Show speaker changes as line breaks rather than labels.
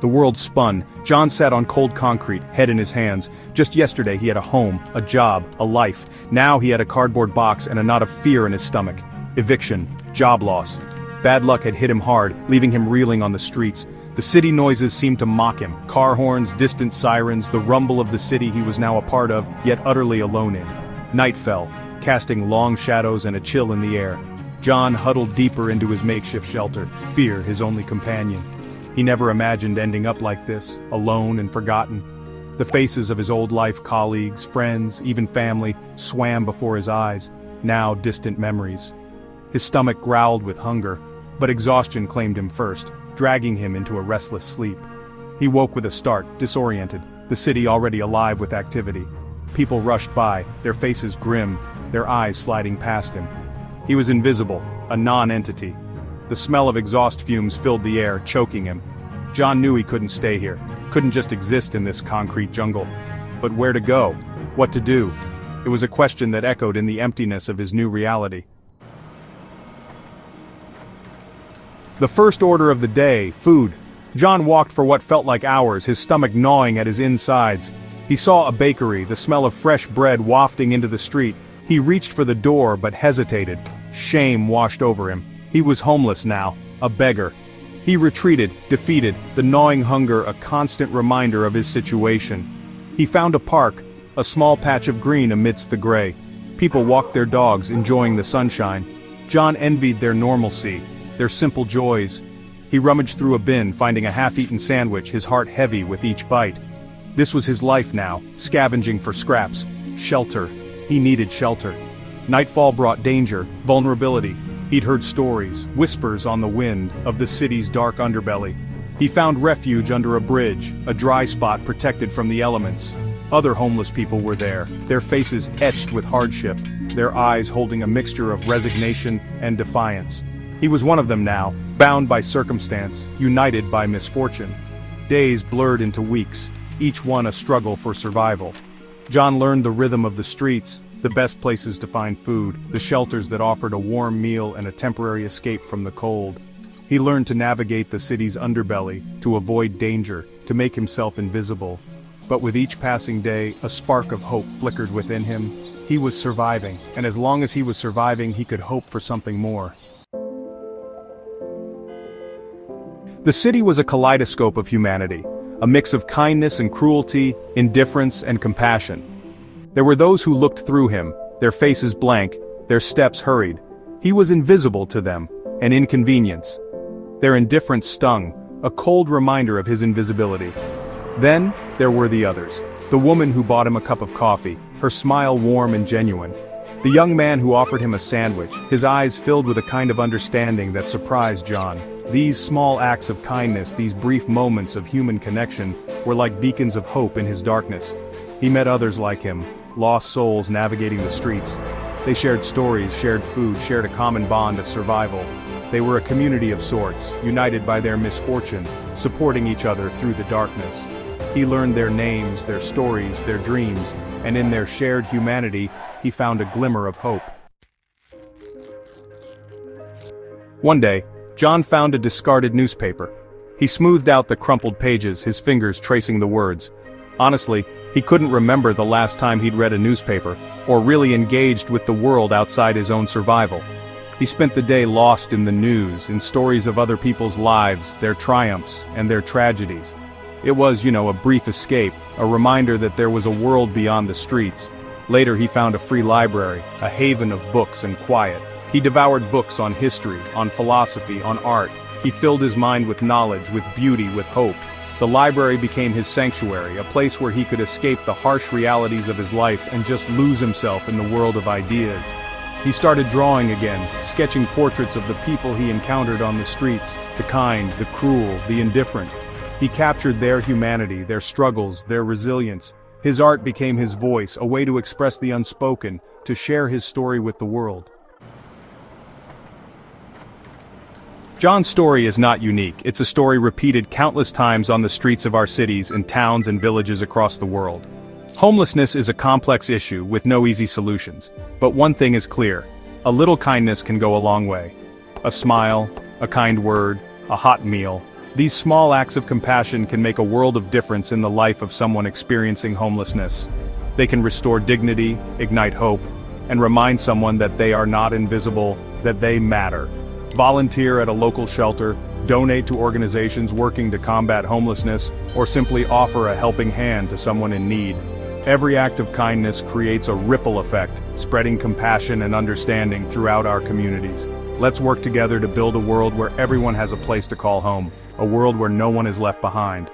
The world spun. John sat on cold concrete, head in his hands. Just yesterday he had a home, a job, a life. Now he had a cardboard box and a knot of fear in his stomach. Eviction, job loss. Bad luck had hit him hard, leaving him reeling on the streets. The city noises seemed to mock him. Car horns, distant sirens, the rumble of the city he was now a part of, yet utterly alone in. Night fell, casting long shadows and a chill in the air. John huddled deeper into his makeshift shelter, fear his only companion. He never imagined ending up like this, alone and forgotten. The faces of his old life colleagues, friends, even family, swam before his eyes, now distant memories. His stomach growled with hunger, but exhaustion claimed him first, dragging him into a restless sleep. He woke with a start, disoriented, the city already alive with activity. People rushed by, their faces grim, their eyes sliding past him. He was invisible, a non-entity. The smell of exhaust fumes filled the air, choking him. John knew he couldn't stay here, couldn't just exist in this concrete jungle. But where to go? What to do? It was a question that echoed in the emptiness of his new reality. The first order of the day, food. John walked for what felt like hours, his stomach gnawing at his insides. He saw a bakery, the smell of fresh bread wafting into the street. He reached for the door but hesitated. Shame washed over him. He was homeless now, a beggar. He retreated, defeated, the gnawing hunger a constant reminder of his situation. He found a park, a small patch of green amidst the gray. People walked their dogs, enjoying the sunshine. John envied their normalcy, their simple joys. He rummaged through a bin, finding a half-eaten sandwich, his heart heavy with each bite. This was his life now, scavenging for scraps. Shelter. He needed shelter. Nightfall brought danger, vulnerability. He'd heard stories, whispers on the wind, of the city's dark underbelly. He found refuge under a bridge, a dry spot protected from the elements. Other homeless people were there, their faces etched with hardship, their eyes holding a mixture of resignation and defiance. He was one of them now, bound by circumstance, united by misfortune. Days blurred into weeks, each one a struggle for survival. John learned the rhythm of the streets, the best places to find food, the shelters that offered a warm meal and a temporary escape from the cold. He learned to navigate the city's underbelly, to avoid danger, to make himself invisible. But with each passing day, a spark of hope flickered within him. He was surviving, and as long as he was surviving, he could hope for something more. The city was a kaleidoscope of humanity, a mix of kindness and cruelty, indifference and compassion. There were those who looked through him, their faces blank, their steps hurried. He was invisible to them, an inconvenience. Their indifference stung, a cold reminder of his invisibility. Then, there were the others. The woman who bought him a cup of coffee, her smile warm and genuine. The young man who offered him a sandwich, his eyes filled with a kind of understanding that surprised John. These small acts of kindness, these brief moments of human connection, were like beacons of hope in his darkness. He met others like him, lost souls navigating the streets. They shared stories, shared food, shared a common bond of survival. They were a community of sorts, united by their misfortune, supporting each other through the darkness. He learned their names, their stories, their dreams, and in their shared humanity, he found a glimmer of hope. One day, John found a discarded newspaper. He smoothed out the crumpled pages, his fingers tracing the words. Honestly, he couldn't remember the last time he'd read a newspaper, or really engaged with the world outside his own survival. He spent the day lost in the news, in stories of other people's lives, their triumphs, and their tragedies. It was, a brief escape, a reminder that there was a world beyond the streets. Later he found a free library, a haven of books and quiet. He devoured books on history, on philosophy, on art. He filled his mind with knowledge, with beauty, with hope. The library became his sanctuary, a place where he could escape the harsh realities of his life and just lose himself in the world of ideas. He started drawing again, sketching portraits of the people he encountered on the streets, the kind, the cruel, the indifferent. He captured their humanity, their struggles, their resilience. His art became his voice, a way to express the unspoken, to share his story with the world. John's story is not unique. It's a story repeated countless times on the streets of our cities and towns and villages across the world. Homelessness is a complex issue with no easy solutions. But one thing is clear. A little kindness can go a long way. A smile, a kind word, a hot meal. These small acts of compassion can make a world of difference in the life of someone experiencing homelessness. They can restore dignity, ignite hope, and remind someone that they are not invisible, that they matter. Volunteer at a local shelter, donate to organizations working to combat homelessness, or simply offer a helping hand to someone in need. Every act of kindness creates a ripple effect, spreading compassion and understanding throughout our communities. Let's work together to build a world where everyone has a place to call home, a world where no one is left behind.